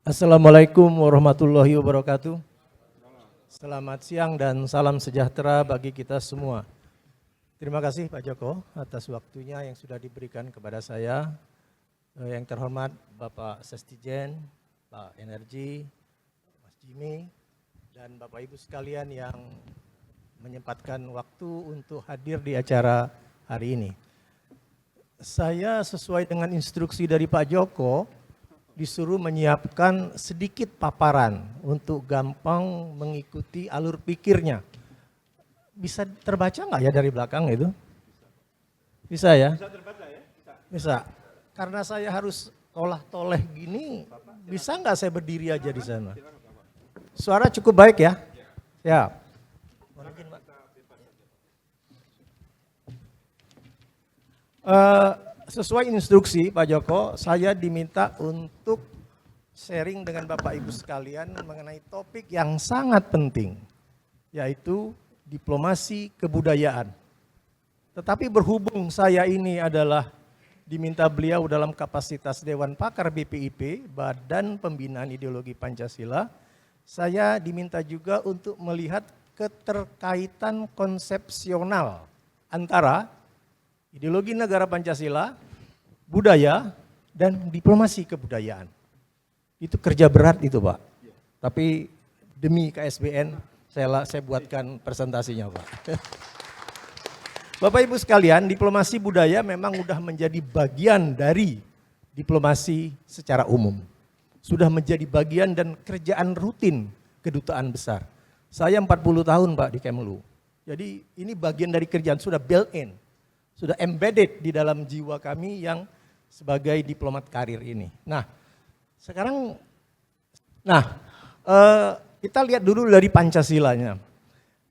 Assalamualaikum warahmatullahi wabarakatuh. Selamat siang dan salam sejahtera bagi kita semua. Terima kasih Pak Joko atas waktunya yang sudah diberikan kepada saya. Yang terhormat Bapak Sestijen, Pak Energi, Mas Jimmy, dan Bapak Ibu sekalian yang menyempatkan waktu untuk hadir di acara hari ini. Saya sesuai dengan instruksi dari Pak Joko, disuruh menyiapkan sedikit paparan untuk gampang mengikuti alur pikirnya. Bisa terbaca nggak ya dari belakang itu? Bisa ya? Bisa terbaca ya? Bisa. Karena saya harus toleh gini, bisa nggak saya berdiri aja di sana? Suara cukup baik ya? Ya. Sesuai instruksi Pak Joko, saya diminta untuk sharing dengan Bapak Ibu sekalian mengenai topik yang sangat penting, yaitu diplomasi kebudayaan. Tetapi berhubung saya ini adalah diminta beliau dalam kapasitas Dewan Pakar BPIP, Badan Pembinaan Ideologi Pancasila, saya diminta juga untuk melihat keterkaitan konsepsional antara ideologi negara Pancasila, budaya, dan diplomasi kebudayaan. Itu kerja berat itu Pak. Tapi demi KSBN saya buatkan presentasinya Pak. Bapak Ibu sekalian, diplomasi budaya memang sudah menjadi bagian dari diplomasi secara umum. Sudah menjadi bagian dan kerjaan rutin kedutaan besar. Saya 40 tahun Pak di Kemlu. Jadi ini bagian dari kerjaan, sudah built in. Sudah embedded di dalam jiwa kami yang sebagai diplomat karir ini. Nah, sekarang, kita lihat dulu dari Pancasilanya.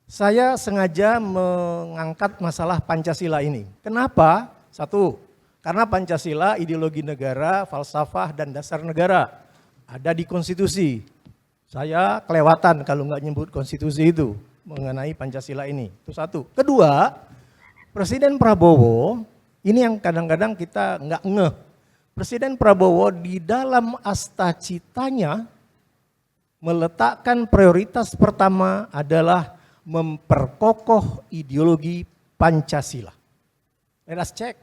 Saya sengaja mengangkat masalah Pancasila ini. Kenapa? Satu, karena Pancasila ideologi negara, falsafah dan dasar negara. Ada di konstitusi. Saya kelewatan kalau nggak nyebut konstitusi itu mengenai Pancasila ini. Itu satu. Kedua, Presiden Prabowo, ini yang kadang-kadang kita nggak ngeh. Presiden Prabowo di dalam Astacitanya meletakkan prioritas pertama adalah memperkokoh ideologi Pancasila. Let us check.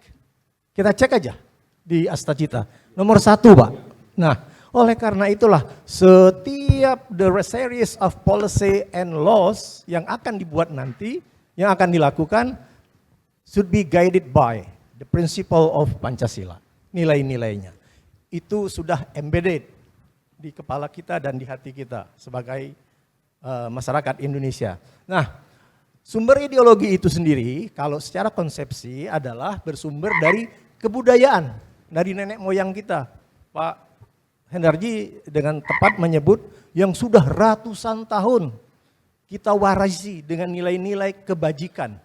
Kita cek aja di Astacita. Nomor 1 Pak. Nah, oleh karena itulah setiap the series of policy and laws yang akan dibuat nanti, yang akan dilakukan, should be guided by the principle of Pancasila. Nilai-nilainya. Itu sudah embedded di kepala kita dan di hati kita sebagai masyarakat Indonesia. Nah, sumber ideologi itu sendiri kalau secara konsepsi adalah bersumber dari kebudayaan, dari nenek moyang kita. Pak Hendarji dengan tepat menyebut yang sudah ratusan tahun kita warisi dengan nilai-nilai kebajikan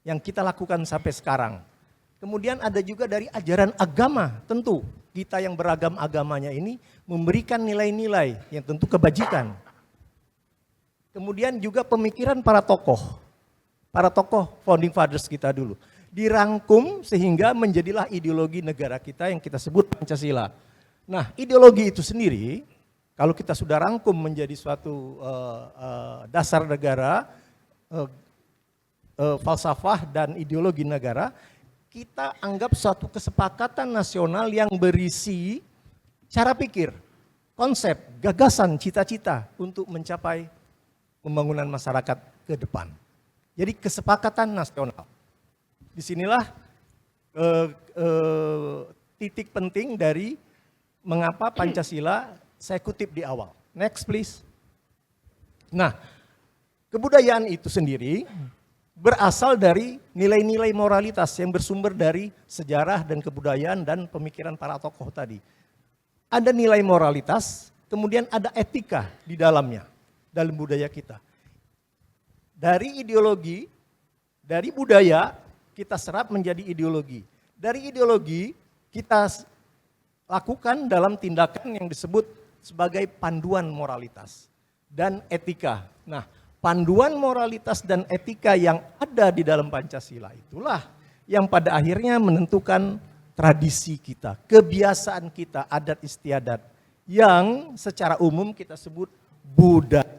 yang kita lakukan sampai sekarang. Kemudian ada juga dari ajaran agama, tentu kita yang beragam agamanya ini memberikan nilai-nilai yang tentu kebajikan. Kemudian juga pemikiran para tokoh founding fathers kita dulu. Dirangkum sehingga menjadilah ideologi negara kita yang kita sebut Pancasila. Nah, ideologi itu sendiri, kalau kita sudah rangkum menjadi suatu dasar negara, falsafah dan ideologi negara, kita anggap suatu kesepakatan nasional yang berisi cara pikir, konsep, gagasan, cita-cita untuk mencapai pembangunan masyarakat ke depan. Jadi kesepakatan nasional. Disinilah titik penting dari mengapa Pancasila saya kutip di awal. Next please. Nah, kebudayaan itu sendiri berasal dari nilai-nilai moralitas yang bersumber dari sejarah dan kebudayaan dan pemikiran para tokoh tadi. Ada nilai moralitas, kemudian ada etika di dalamnya, dalam budaya kita. Dari ideologi, dari budaya, kita serap menjadi ideologi. Dari ideologi, kita lakukan dalam tindakan yang disebut sebagai panduan moralitas dan etika. Nah, panduan moralitas dan etika yang ada di dalam Pancasila itulah yang pada akhirnya menentukan tradisi kita, kebiasaan kita, adat istiadat yang secara umum kita sebut budaya.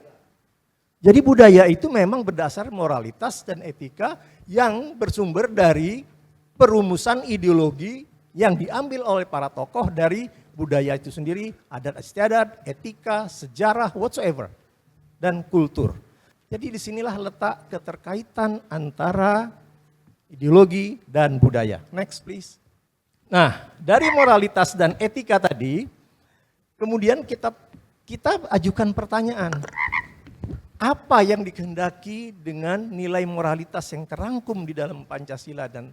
Jadi budaya itu memang berdasar moralitas dan etika yang bersumber dari perumusan ideologi yang diambil oleh para tokoh dari budaya itu sendiri, adat istiadat, etika, sejarah, whatsoever, dan kultur. Jadi disinilah letak keterkaitan antara ideologi dan budaya. Next please. Nah, dari moralitas dan etika tadi, kemudian kita ajukan pertanyaan. Apa yang dikehendaki dengan nilai moralitas yang terangkum di dalam Pancasila dan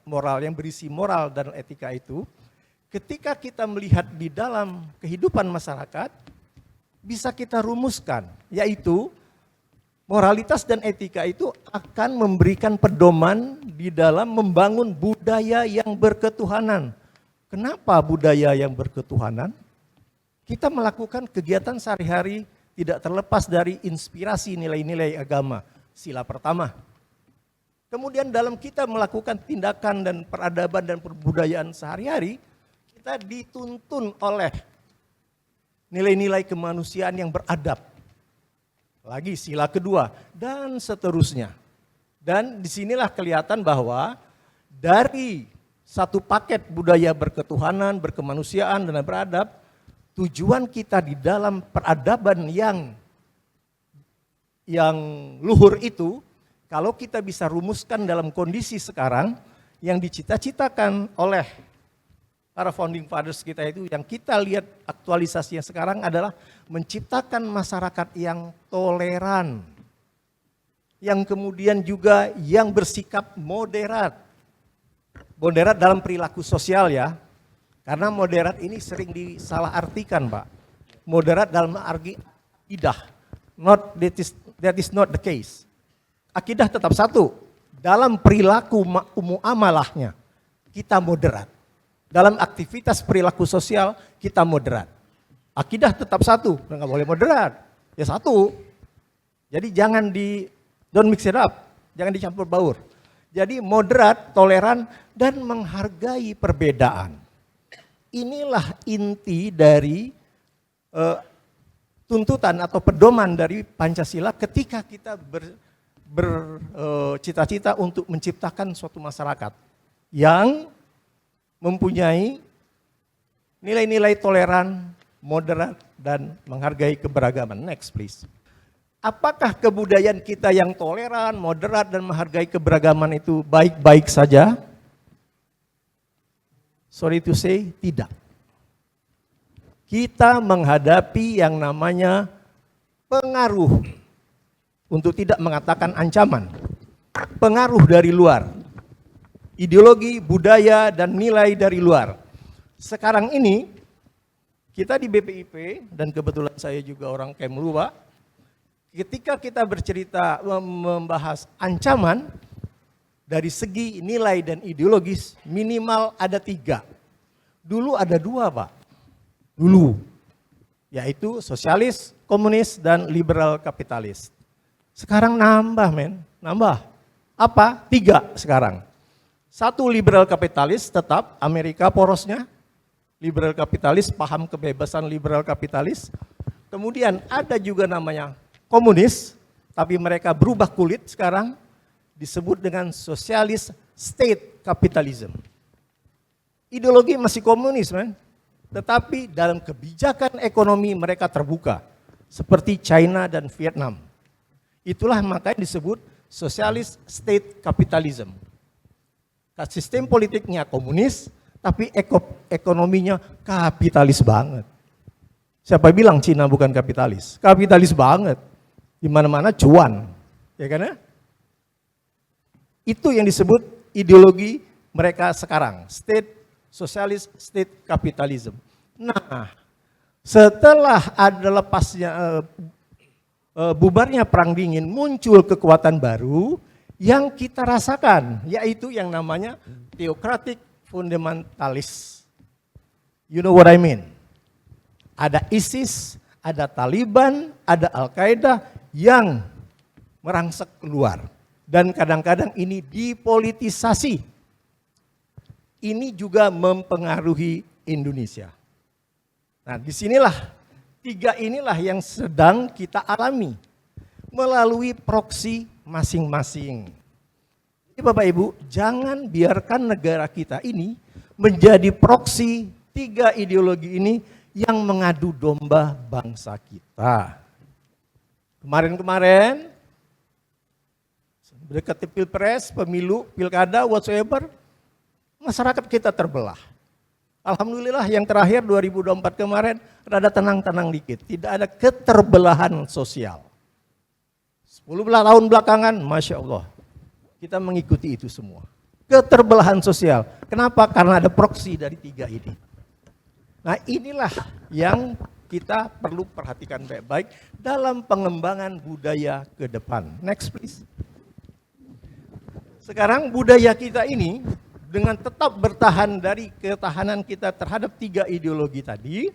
moral yang berisi moral dan etika itu, ketika kita melihat di dalam kehidupan masyarakat, bisa kita rumuskan, yaitu moralitas dan etika itu akan memberikan pedoman di dalam membangun budaya yang berketuhanan. Kenapa budaya yang berketuhanan? Kita melakukan kegiatan sehari-hari tidak terlepas dari inspirasi nilai-nilai agama, sila pertama. Kemudian dalam kita melakukan tindakan dan peradaban dan perbudayaan sehari-hari, kita dituntun oleh nilai-nilai kemanusiaan yang beradab. Lagi sila kedua, dan seterusnya. Dan disinilah kelihatan bahwa dari satu paket budaya berketuhanan, berkemanusiaan, dan beradab, tujuan kita di dalam peradaban yang luhur itu, kalau kita bisa rumuskan dalam kondisi sekarang, yang dicita-citakan oleh para founding fathers kita itu, yang kita lihat aktualisasinya sekarang adalah menciptakan masyarakat yang toleran, yang kemudian juga yang bersikap moderat. Moderat dalam perilaku sosial ya. Karena moderat ini sering disalahartikan, Pak. Moderat dalam arti akidah. That is not the case. Akidah tetap satu. Dalam perilaku muamalahnya, kita moderat. Dalam aktivitas perilaku sosial, kita moderat. Akidah tetap satu, nggak boleh moderat. Ya satu. Jadi don't mix it up. Jangan dicampur baur. Jadi moderat, toleran, dan menghargai perbedaan. Inilah inti dari tuntutan atau pedoman dari Pancasila ketika kita bercita-cita untuk menciptakan suatu masyarakat yang mempunyai nilai-nilai toleran, moderat, dan menghargai keberagaman. Next please. Apakah kebudayaan kita yang toleran, moderat, dan menghargai keberagaman itu baik-baik saja? Sorry to say, tidak. Kita menghadapi yang namanya pengaruh, untuk tidak mengatakan ancaman, pengaruh dari luar, ideologi, budaya, dan nilai dari luar. Sekarang ini, kita di BPIP, dan kebetulan saya juga orang Kemlu, Pak, ketika kita bercerita membahas ancaman, dari segi nilai dan ideologis minimal ada 3. Dulu ada 2, Pak. Dulu. Yaitu sosialis, komunis, dan liberal kapitalis. Sekarang nambah, men. Nambah. Apa? 3 sekarang. 1 liberal kapitalis tetap Amerika porosnya. Liberal kapitalis, paham kebebasan liberal kapitalis. Kemudian ada juga namanya komunis, tapi mereka berubah kulit sekarang. Disebut dengan sosialis state capitalism. Ideologi masih komunis, man. Tetapi dalam kebijakan ekonomi mereka terbuka. Seperti China dan Vietnam. Itulah makanya disebut sosialis state capitalism. Sistem politiknya komunis, tapi ekonominya kapitalis banget. Siapa bilang Cina bukan kapitalis? Kapitalis banget. Di mana-mana cuan. Ya kan ya? Itu yang disebut ideologi mereka sekarang, sosialis state capitalism. Nah, setelah ada lepasnya bubarnya perang dingin, muncul kekuatan baru yang kita rasakan, yaitu yang namanya theocratic fundamentalist. You know what I mean? Ada ISIS, ada Taliban, ada Al-Qaeda yang merangsek keluar. Dan kadang-kadang ini dipolitisasi. Ini juga mempengaruhi Indonesia. Nah, disinilah tiga inilah yang sedang kita alami melalui proksi masing-masing. Jadi Bapak Ibu, jangan biarkan negara kita ini menjadi proksi tiga ideologi ini yang mengadu domba bangsa kita. Kemarin-kemarin, mendekati pilpres, pemilu, pilkada, whatsoever, masyarakat kita terbelah. Alhamdulillah yang terakhir 2024 kemarin rada tenang-tenang dikit. Tidak ada keterbelahan sosial. 10 tahun belakangan, Masya Allah, kita mengikuti itu semua. Keterbelahan sosial. Kenapa? Karena ada proksi dari tiga ini. Nah inilah yang kita perlu perhatikan baik-baik dalam pengembangan budaya ke depan. Next please. Sekarang budaya kita ini dengan tetap bertahan dari ketahanan kita terhadap tiga ideologi tadi,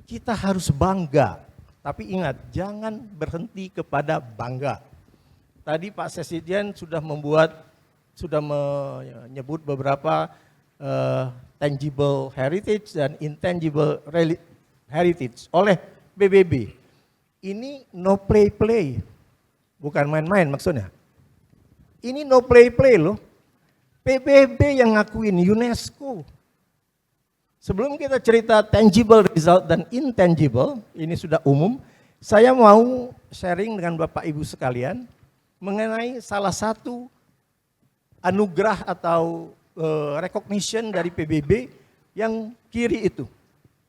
kita harus bangga. Tapi ingat, jangan berhenti kepada bangga. Tadi Pak Sesitian sudah menyebut beberapa tangible heritage dan intangible heritage oleh PBB. Ini no play-play, bukan main-main maksudnya. Ini no play-play loh. PBB yang ngakuin UNESCO. Sebelum kita cerita tangible result dan intangible, ini sudah umum, saya mau sharing dengan Bapak Ibu sekalian mengenai salah satu anugerah atau recognition dari PBB yang kiri itu,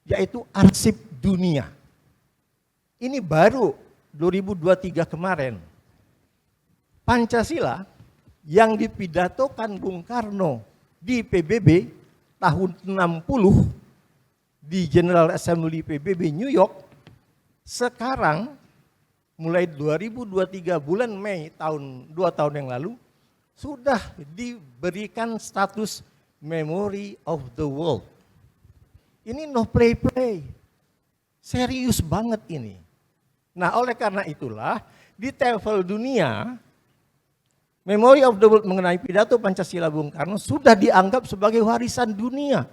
yaitu arsip dunia. Ini baru 2023 kemarin. Pancasila yang dipidatokan Bung Karno di PBB tahun 60 di General Assembly PBB New York, sekarang mulai 2023 bulan Mei tahun 2 tahun yang lalu sudah diberikan status Memory of the World. Ini no play-play, serius banget ini. Nah oleh karena itulah di level dunia, Memory of the World mengenai pidato Pancasila Bung Karno sudah dianggap sebagai warisan dunia.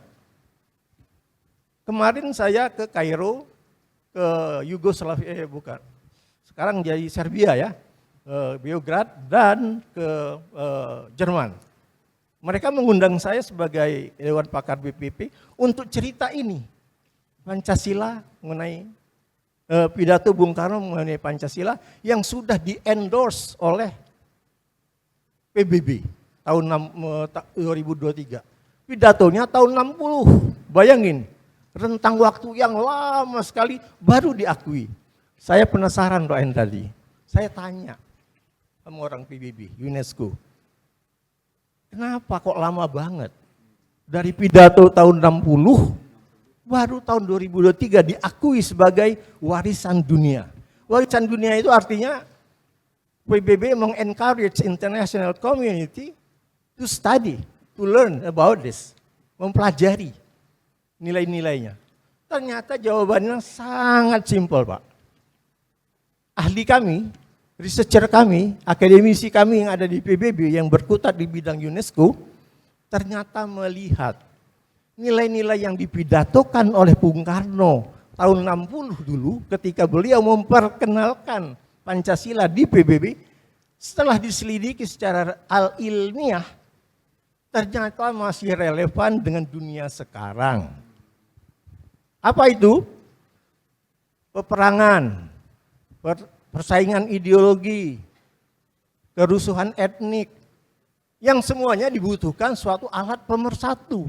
Kemarin saya ke Kairo, ke Yugoslavia, bukan. Sekarang jadi Serbia ya, Beograd dan ke Jerman. Mereka mengundang saya sebagai Dewan Pakar BPP untuk cerita ini. Pancasila mengenai pidato Bung Karno mengenai Pancasila yang sudah di-endorse oleh PBB tahun 2023. Pidatonya tahun 60. Bayangin, rentang waktu yang lama sekali baru diakui. Saya penasaran Pak En tadi. Saya tanya sama orang PBB, UNESCO. Kenapa kok lama banget? Dari pidato tahun 60 baru tahun 2023 diakui sebagai warisan dunia. Warisan dunia itu artinya PBB mengencourage international community to study, to learn about this, mempelajari nilai-nilainya. Ternyata jawabannya sangat simpel Pak. Ahli kami, researcher kami, akademisi kami yang ada di PBB yang berkutat di bidang UNESCO, ternyata melihat nilai-nilai yang dipidatokan oleh Bung Karno tahun 60 dulu ketika beliau memperkenalkan Pancasila di PBB, setelah diselidiki secara al-ilmiah, ternyata masih relevan dengan dunia sekarang. Apa itu? Peperangan, persaingan ideologi, kerusuhan etnik, yang semuanya dibutuhkan suatu alat pemersatu.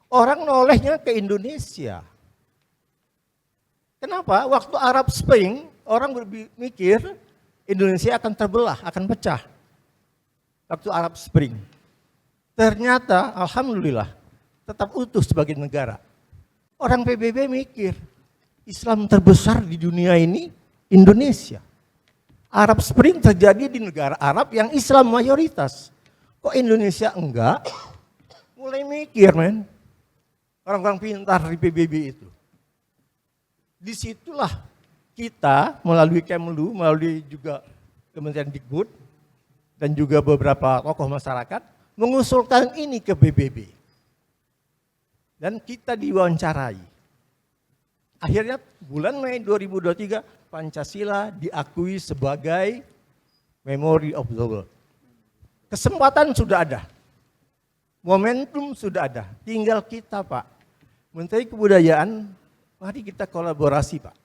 Orang nolehnya ke Indonesia. Kenapa? Waktu Arab Spring, orang berpikir Indonesia akan terbelah, akan pecah. Waktu Arab Spring. Ternyata alhamdulillah tetap utuh sebagai negara. Orang PBB mikir, Islam terbesar di dunia ini Indonesia. Arab Spring terjadi di negara Arab yang Islam mayoritas. Kok Indonesia enggak? Mulai mikir men. Orang-orang pintar di PBB itu. Disitulah kita melalui Kemlu, melalui juga Kementerian Dikbud, dan juga beberapa tokoh masyarakat, mengusulkan ini ke PBB. Dan kita diwawancarai. akhirnya bulan Mei 2023 Pancasila diakui sebagai Memory of the World. Kesempatan sudah ada, momentum sudah ada, tinggal kita Pak, Menteri Kebudayaan, mari kita kolaborasi Pak,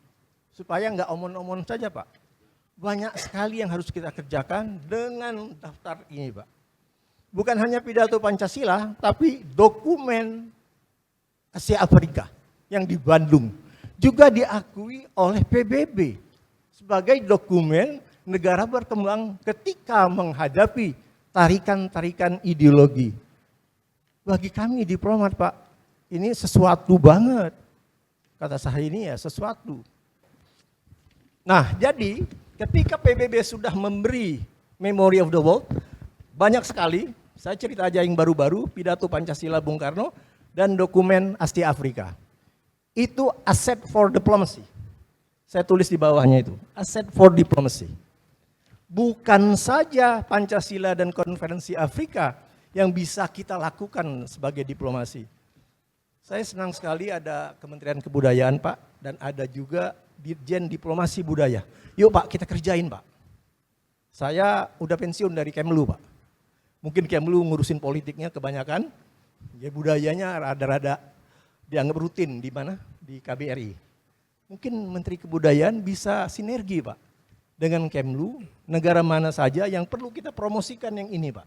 supaya nggak omon-omon saja Pak. Banyak sekali yang harus kita kerjakan dengan daftar ini Pak. Bukan hanya pidato Pancasila, tapi dokumen Asia Afrika yang di Bandung juga diakui oleh PBB sebagai dokumen negara berkembang ketika menghadapi tarikan-tarikan ideologi. Bagi kami diplomat Pak, ini sesuatu banget. Kata saya ini ya sesuatu. Nah jadi ketika PBB sudah memberi Memory of the World, banyak sekali, saya cerita aja yang baru-baru, pidato Pancasila Bung Karno dan dokumen Asia Afrika. Itu asset for diplomacy. Saya tulis di bawahnya itu, asset for diplomacy. Bukan saja Pancasila dan Konferensi Afrika yang bisa kita lakukan sebagai diplomasi. Saya senang sekali ada Kementerian Kebudayaan Pak, dan ada juga Dirjen Diplomasi Budaya. Yuk Pak, kita kerjain Pak. Saya udah pensiun dari Kemlu Pak. Mungkin Kemlu ngurusin politiknya kebanyakan, ya budayanya rada-rada dianggap rutin di mana? Di KBRI. Mungkin Menteri Kebudayaan bisa sinergi Pak dengan Kemlu, negara mana saja yang perlu kita promosikan yang ini Pak.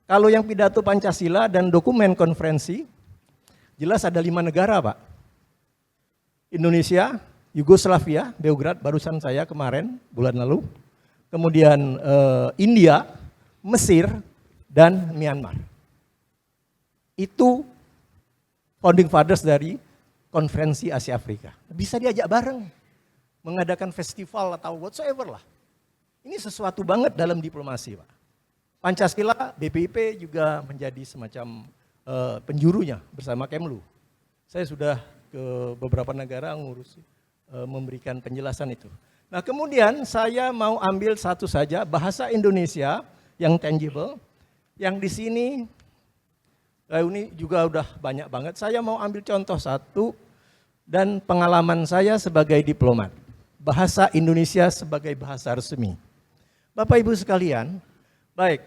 Kalau yang pidato Pancasila dan dokumen konferensi, jelas ada 5 negara Pak. Indonesia, Yugoslavia, Beograd, barusan saya kemarin, bulan lalu. Kemudian India, Mesir, dan Myanmar. Itu founding fathers dari Konferensi Asia Afrika. Bisa diajak bareng, mengadakan festival atau whatsoever lah. Ini sesuatu banget dalam diplomasi Pak. Pancasila, BPIP juga menjadi semacam penjurunya bersama Kemlu. Saya sudah ke beberapa negara memberikan penjelasan itu. Nah kemudian saya mau ambil satu saja, bahasa Indonesia yang tangible, yang di sini ini juga udah banyak banget. Saya mau ambil contoh satu dan pengalaman saya sebagai diplomat. Bahasa Indonesia sebagai bahasa resmi. Bapak Ibu sekalian, baik,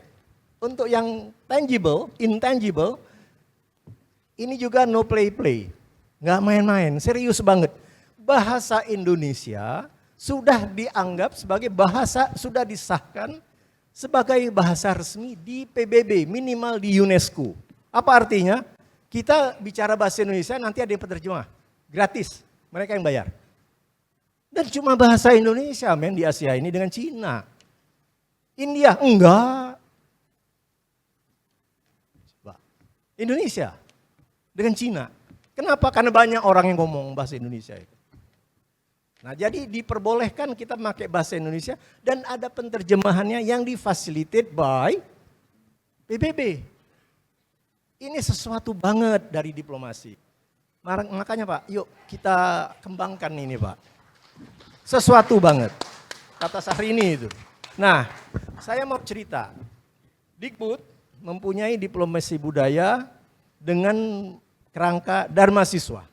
untuk yang tangible, intangible, ini juga no play-play, nggak main-main, serius banget. Bahasa Indonesia sudah dianggap sebagai bahasa, sudah disahkan sebagai bahasa resmi di PBB, minimal di UNESCO. Apa artinya? Kita bicara bahasa Indonesia nanti ada yang penerjemah, gratis, mereka yang bayar. Dan cuma bahasa Indonesia men di Asia ini dengan Cina. India enggak. Indonesia dengan Cina. Kenapa? Karena banyak orang yang ngomong bahasa Indonesia itu. Nah jadi diperbolehkan kita memakai bahasa Indonesia dan ada penterjemahannya yang difacilitate by PBB. Ini sesuatu banget dari diplomasi. Makanya Pak, yuk kita kembangkan ini Pak. Sesuatu banget, kata Syahrini itu. Nah, saya mau cerita. Dikbud mempunyai diplomasi budaya dengan kerangka Dharma Siswa.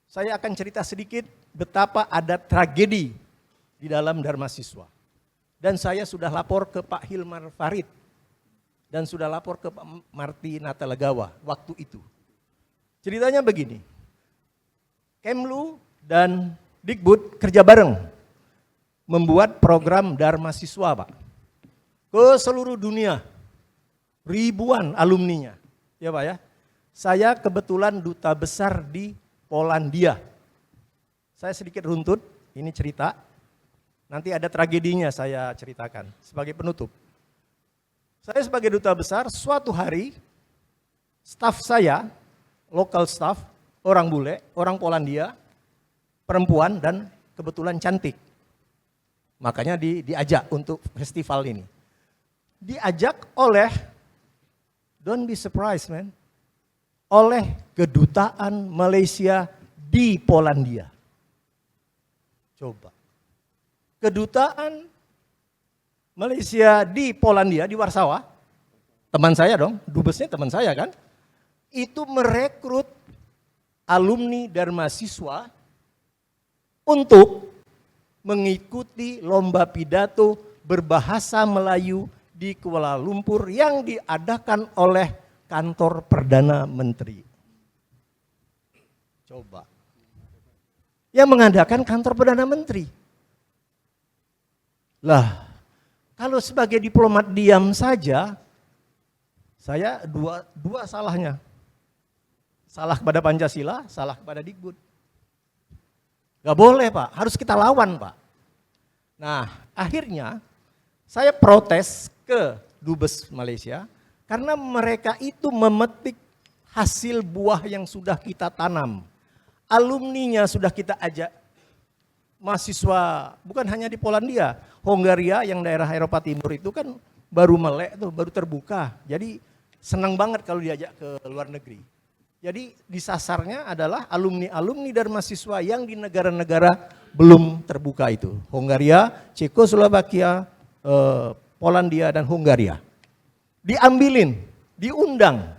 Saya akan cerita sedikit betapa ada tragedi di dalam Dharma Siswa. Dan saya sudah lapor ke Pak Hilmar Farid dan sudah lapor ke Pak Marty Natalegawa waktu itu. Ceritanya begini, Kemlu dan Dikbud kerja bareng membuat program Dharma Siswa Pak. Ke seluruh dunia, ribuan alumninya, ya Pak ya. Saya kebetulan duta besar di Polandia. Saya sedikit runtut, ini cerita. Nanti ada tragedinya saya ceritakan sebagai penutup. Saya sebagai duta besar, suatu hari staf saya, local staff, orang bule, orang Polandia, perempuan dan kebetulan cantik. Makanya diajak untuk festival ini. Diajak oleh, don't be surprised man, oleh kedutaan Malaysia di Polandia. Coba. Kedutaan Malaysia di Polandia, di Warsawa, teman saya dong, dubesnya teman saya kan, itu merekrut alumni dan mahasiswa untuk mengikuti lomba pidato berbahasa Melayu di Kuala Lumpur yang diadakan oleh kantor Perdana Menteri. Coba. Yang mengadakan kantor Perdana Menteri. Lah, kalau sebagai diplomat diam saja, saya dua salahnya. Salah kepada Pancasila, salah kepada Dikbud. Gak boleh Pak, harus kita lawan Pak. Nah akhirnya saya protes ke Dubes Malaysia karena mereka itu memetik hasil buah yang sudah kita tanam. Alumninya sudah kita ajak, mahasiswa bukan hanya di Polandia, Hongaria yang daerah Eropa Timur itu kan baru melek tuh, baru terbuka. Jadi senang banget kalau diajak ke luar negeri. Jadi disasarnya adalah alumni-alumni dan mahasiswa yang di negara-negara belum terbuka itu. Hongaria, Cekoslovakia, Polandia dan Hungaria. Diambilin, diundang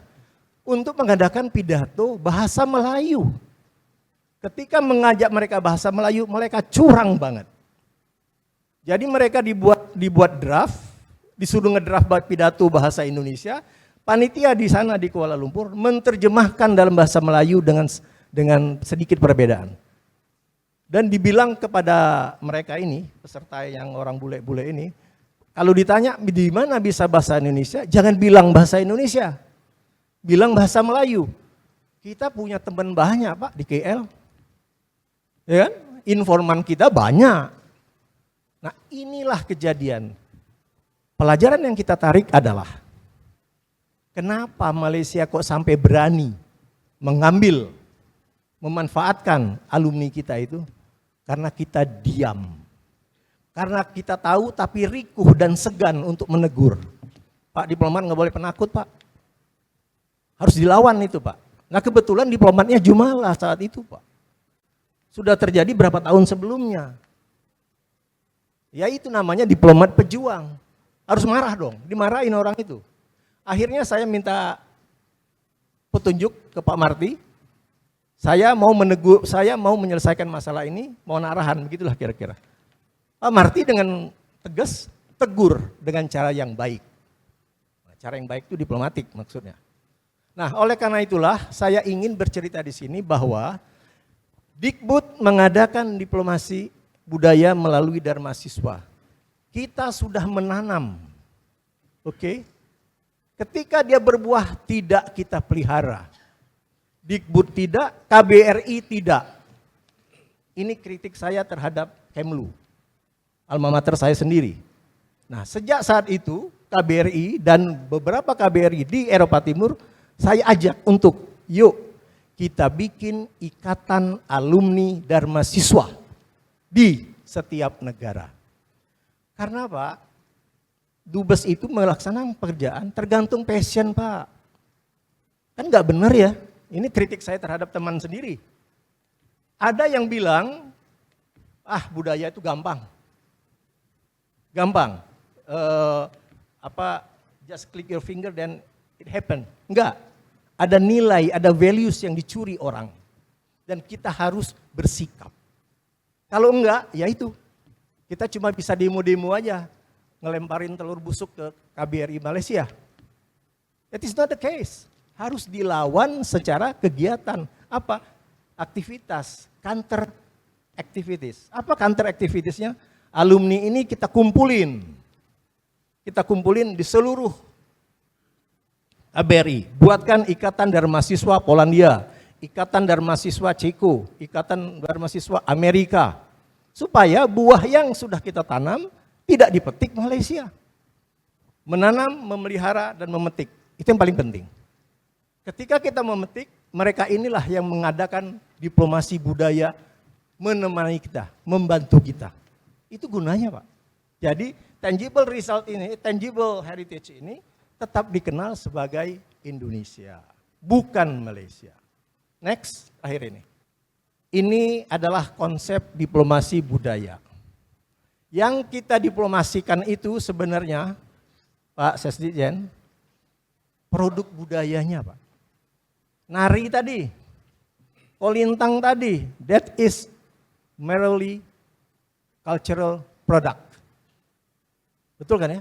untuk mengadakan pidato bahasa Melayu. Ketika mengajak mereka bahasa Melayu, mereka curang banget. Jadi mereka dibuat draft, disuruh ngedraft pidato bahasa Indonesia. Panitia di sana di Kuala Lumpur menerjemahkan dalam bahasa Melayu dengan sedikit perbedaan. Dan dibilang kepada mereka ini, peserta yang orang bule-bule ini, kalau ditanya di mana bisa bahasa Indonesia, jangan bilang bahasa Indonesia. Bilang bahasa Melayu. Kita punya teman banyak Pak di KL. Ya kan? Informan kita banyak. Nah inilah kejadian. Pelajaran yang kita tarik adalah kenapa Malaysia kok sampai berani mengambil, memanfaatkan alumni kita itu? Karena kita diam. Karena kita tahu tapi rikuh dan segan untuk menegur. Pak diplomat nggak boleh penakut Pak. Harus dilawan itu Pak. Nah kebetulan diplomatnya Jumalah saat itu Pak. Sudah terjadi berapa tahun sebelumnya. Ya itu namanya diplomat pejuang. Harus marah dong, dimarahin orang itu. Akhirnya saya minta petunjuk ke Pak Marty. Saya mau menegur, saya mau menyelesaikan masalah ini, mau arahan, begitulah kira-kira. Pak Marty dengan tegas tegur dengan cara yang baik. Nah, cara yang baik itu diplomatik maksudnya. Nah, oleh karena itulah saya ingin bercerita di sini bahwa Dikbud mengadakan diplomasi budaya melalui Dharma Siswa. Kita sudah menanam, oke? Ketika dia berbuah tidak kita pelihara. Dikbud tidak, KBRI tidak. Ini kritik saya terhadap Kemlu, alma mater saya sendiri. Nah sejak saat itu KBRI dan beberapa KBRI di Eropa Timur saya ajak untuk yuk kita bikin ikatan alumni Dharma Siswa di setiap negara. Karena Pak, Dubes itu melaksanakan pekerjaan tergantung passion Pak. Kan nggak benar ya, ini kritik saya terhadap teman sendiri. Ada yang bilang, budaya itu gampang. Gampang, just click your finger then it happen. Enggak, ada nilai, ada values yang dicuri orang. Dan kita harus bersikap. Kalau enggak, ya itu, kita cuma bisa demo-demo aja. Ngelemparin telur busuk ke KBRI Malaysia. That is not the case. Harus dilawan secara kegiatan. Apa? Aktivitas, counter activities. Apa counter activitiesnya? Alumni ini kita kumpulin. Kita kumpulin di seluruh KBRI. Buatkan ikatan Dharma Siswa Polandia, ikatan Dharma Siswa Ceko, ikatan Dharma Siswa Amerika. Supaya buah yang sudah kita tanam tidak dipetik Malaysia. Menanam, memelihara, dan memetik. Itu yang paling penting. Ketika kita memetik, mereka inilah yang mengadakan diplomasi budaya, menemani kita, membantu kita. Itu gunanya Pak. Jadi tangible result ini, tangible heritage ini tetap dikenal sebagai Indonesia, bukan Malaysia. Next, akhir ini. Ini adalah konsep diplomasi budaya. Yang kita diplomasikan itu sebenarnya, Pak Sesdijen, produk budayanya Pak. Nari tadi, kolintang tadi, that is merely cultural product. Betul kan ya?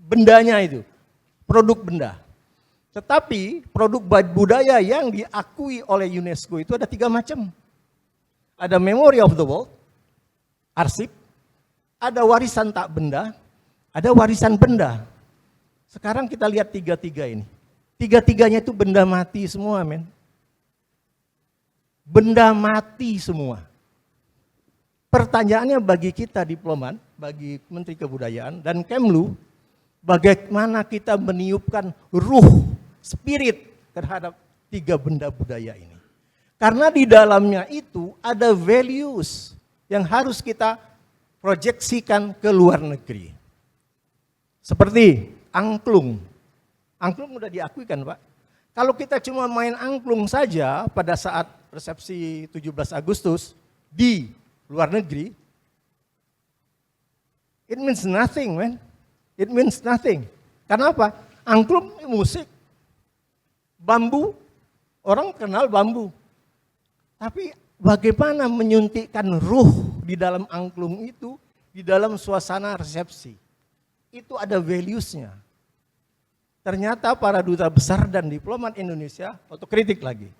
Bendanya itu, produk benda. Tetapi produk budaya yang diakui oleh UNESCO itu ada 3 macam. Ada memory of the world, arsip, ada warisan tak benda, ada warisan benda. Sekarang kita lihat 3-3 ini. 3-3-nya itu benda mati semua, men. Benda mati semua. Pertanyaannya bagi kita diplomat, bagi Menteri Kebudayaan dan Kemlu, bagaimana kita meniupkan ruh, spirit terhadap 3 benda budaya ini. Karena di dalamnya itu ada values yang harus kita proyeksikan ke luar negeri. Seperti angklung. Angklung udah diakui kan, Pak? Kalau kita cuma main angklung saja pada saat resepsi 17 Agustus di luar negeri, it means nothing, man. It means nothing. Karena apa? Angklung musik. Bambu, orang kenal bambu. Tapi bagaimana menyuntikkan ruh di dalam angklung itu, di dalam suasana resepsi. Itu ada values-nya. Ternyata para duta besar dan diplomat Indonesia, otokritik lagi,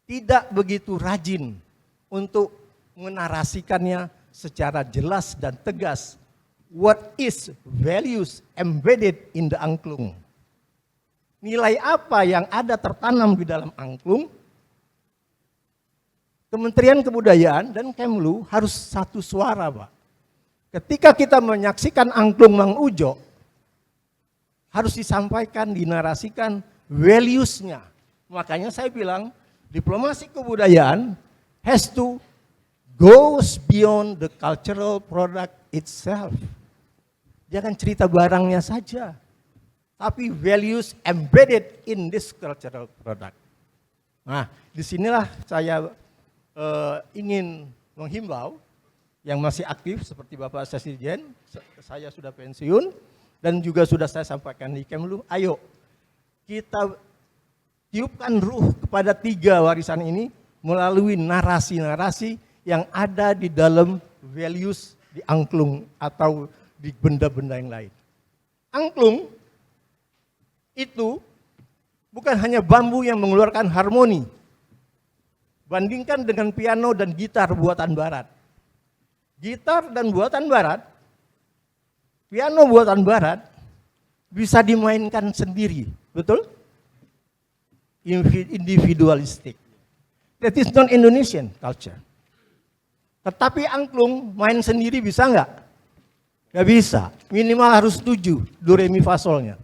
tidak begitu rajin untuk menarasikannya secara jelas dan tegas. What is values embedded in the angklung? Nilai apa yang ada tertanam di dalam angklung? Kementerian Kebudayaan dan Kemlu harus satu suara, Pak. Ketika kita menyaksikan angklung Mang Ujo, harus disampaikan, dinarasikan values-nya. Makanya saya bilang, diplomasi kebudayaan has to goes beyond the cultural product itself. Jangan cerita barangnya saja, tapi values embedded in this cultural product. Nah, disinilah saya ingin menghimbau yang masih aktif seperti Bapak Sesdirjen, saya sudah pensiun, dan juga sudah saya sampaikan di Kemlu, ayo kita tiupkan ruh kepada 3 warisan ini melalui narasi-narasi yang ada di dalam values di angklung atau di benda-benda yang lain. Angklung itu bukan hanya bambu yang mengeluarkan harmoni. Bandingkan dengan piano dan gitar buatan barat. Gitar dan buatan barat, piano buatan barat bisa dimainkan sendiri, betul? Individualistik. That is not Indonesian culture. Tetapi angklung main sendiri bisa nggak? Nggak bisa. Minimal harus 7 do re mi fa solnya.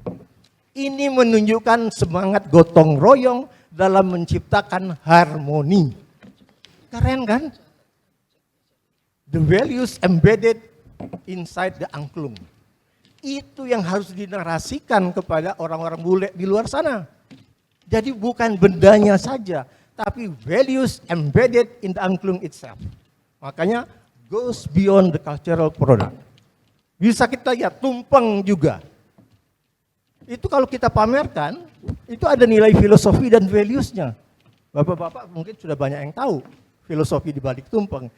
Ini menunjukkan semangat gotong royong dalam menciptakan harmoni. Keren kan? The values embedded inside the angklung. Itu yang harus dinarasikan kepada orang-orang bule di luar sana. Jadi bukan bendanya saja, tapi values embedded in the angklung itself. Makanya goes beyond the cultural product. Bisa kita lihat tumpeng juga. Itu kalau kita pamerkan, itu ada nilai filosofi dan values-nya. Bapak-bapak mungkin sudah banyak yang tahu filosofi di balik tumpeng.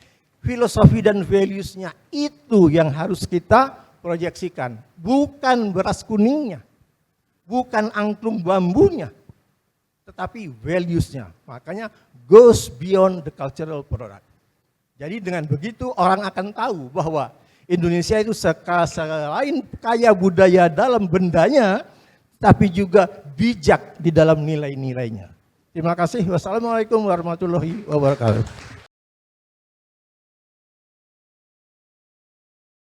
Filosofi dan values-nya itu yang harus kita proyeksikan. Bukan beras kuningnya, bukan angklung bambunya, tetapi values-nya. Makanya goes beyond the cultural product. Jadi dengan begitu orang akan tahu bahwa Indonesia itu selain kaya budaya dalam bendanya, tapi juga bijak di dalam nilai-nilainya. Terima kasih. Wassalamualaikum warahmatullahi wabarakatuh.